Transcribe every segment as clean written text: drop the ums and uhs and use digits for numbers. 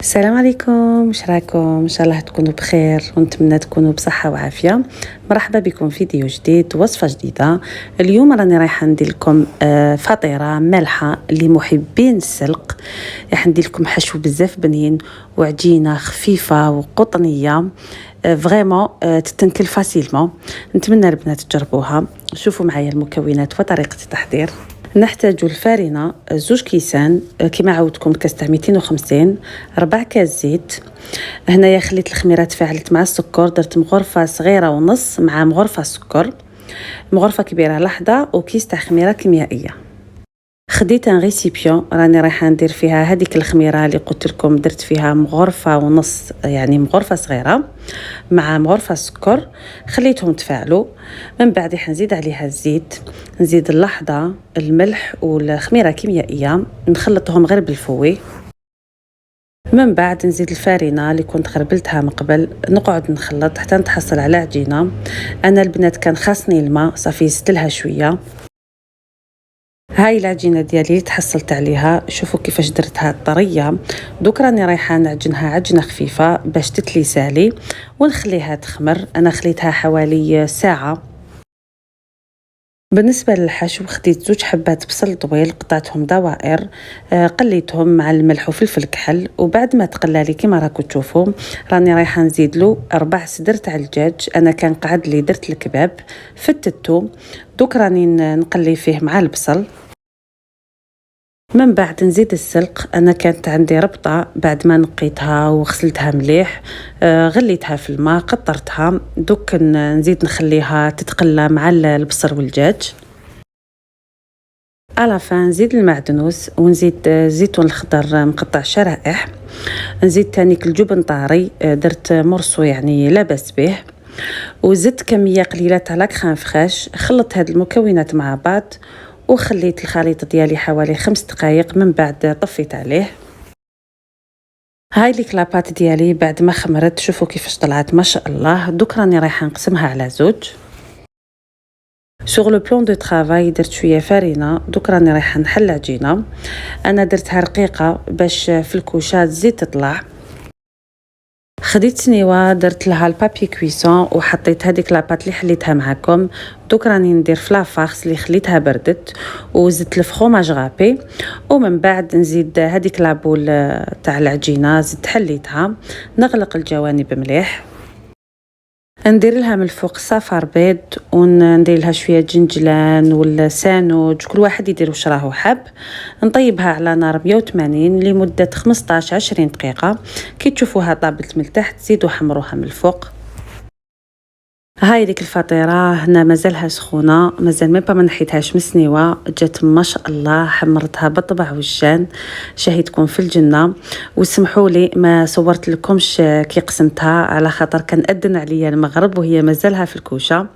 السلام عليكم، واش راكم؟ ان شاء الله تكونوا بخير ونتمنى تكونوا بصحه وعافيه. مرحبا بكم في فيديو جديد، وصفه جديده. اليوم راني رايحه ندير لكم فطيره مالحه لمحبين السلق. راح ندير لكم حشو بزاف بنين وعجينه خفيفه وقطنيه فريمون تتنكل فاسيلمون. نتمنى البنات تجربوها. شوفوا معايا المكونات وطريقه التحضير. نحتاج الفارينه 2 كيسان كما عودتكم، الكاس تاع 250، 4 كاس زيت. هنايا خليت الخميره تفاعلت مع السكر، درت مغرفه صغيره ونص مع مغرفه سكر، مغرفه كبيره لحظه، وكيس تاع خميره كيميائيه. خديت ان ريسيبيون راني رايحه ندير فيها هذيك الخميره اللي قلت لكم، درت فيها مغرفه ونص، يعني مغرفه صغيره مع مغرفه سكر، خليتهم تفاعلوا. من بعد راح نزيد عليها الزيت، نزيد اللحظه الملح والخميره كيميائيه، نخلطهم غير بالفوي. من بعد نزيد الفارينه اللي كنت غربلتها من قبل، نقعد نخلط حتى نتحصل على عجينه. انا البنات كان خاصني الماء، صافي زدت لها شويه. هاي العجينه ديالي تحصلت عليها، شوفوا كيفاش درتها طريه. دوك راني رايحه نعجنها عجنه خفيفه باش تتلي سالي ونخليها تخمر. انا خليتها حوالي ساعه. بالنسبه للحشو خديت 2 حبات بصل طويل، قطعتهم دوائر، قليتهم مع الملح وفلفل كحل. وبعد ما تقلالي كما راكم تشوفوا، راني رايحه نزيد له 4 صدر تاع الدجاج. انا كان قعد لي درت الكباب، فتتو، دوك راني نقلي فيه مع البصل. من بعد نزيد السلق. انا كانت عندي ربطه بعد ما نقيتها وغسلتها مليح، غليتها في الماء، قطرتها، دوك نزيد نخليها تتقلى مع البصل والدجاج. على فان نزيد المعدنوس، ونزيد الزيتون الخضر مقطع شرائح، نزيد تانيك الجبن طاري، درت مرصو يعني لا باس به، وزدت كميه قليله تاع لاكريم فريش. خلطت هاد المكونات مع بعض وخليت الخليط ديالي حوالي 5 دقائق. من بعد طفيت عليه. هاي ليك لاباط ديالي بعد ما خمرت، شوفوا كيفاش طلعت ما شاء الله. دوك راني رايحه نقسمها على 2. سوغ لو بلون دو طرافاي درت شويه فارينه، دوك راني رايحه نحل عجينه. انا درتها رقيقه باش في الكوشه تزيد تطلع. خديت سنيوه درت لها البابي كويسون وحطيت هذيك لاباط اللي حليتها معكم. دوك راني ندير في لافارس اللي خليتها بردت، وزدت الفخوماج غابي. ومن بعد نزيد هذيك لابول تاع العجينه، زدت حليتها، نغلق الجوانب مليح، ندير لها من الفوق صفار بيض، وندير لها شويه جنجلان ولا سانوج، كل واحد يدير واش راهو حاب. نطيبها على نار 180 لمده 15 20 دقيقه. كي تشوفوها طابت من تحت زيدوا حمروها من الفوق. هاي ديك الفطيره هنا مازالها سخونه، مازال ما نحيتهاش من السنيوه، جات ما شاء الله. حمرتها بالطبع والجان، شهيتكم في الجنه. وسمحوا لي ما صورت لكمش كي قسمتها، على خاطر كان أذن عليا المغرب وهي مازالها في الكوشه.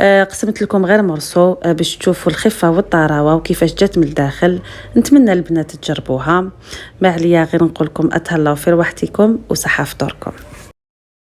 قسمت لكم غير مرسو باش تشوفوا الخفه والطراوه وكيفاش جات من الداخل. نتمنى البنات تجربوها. ما عليا غير نقول لكم اتهلاو في روحتكم وصحه فطوركم.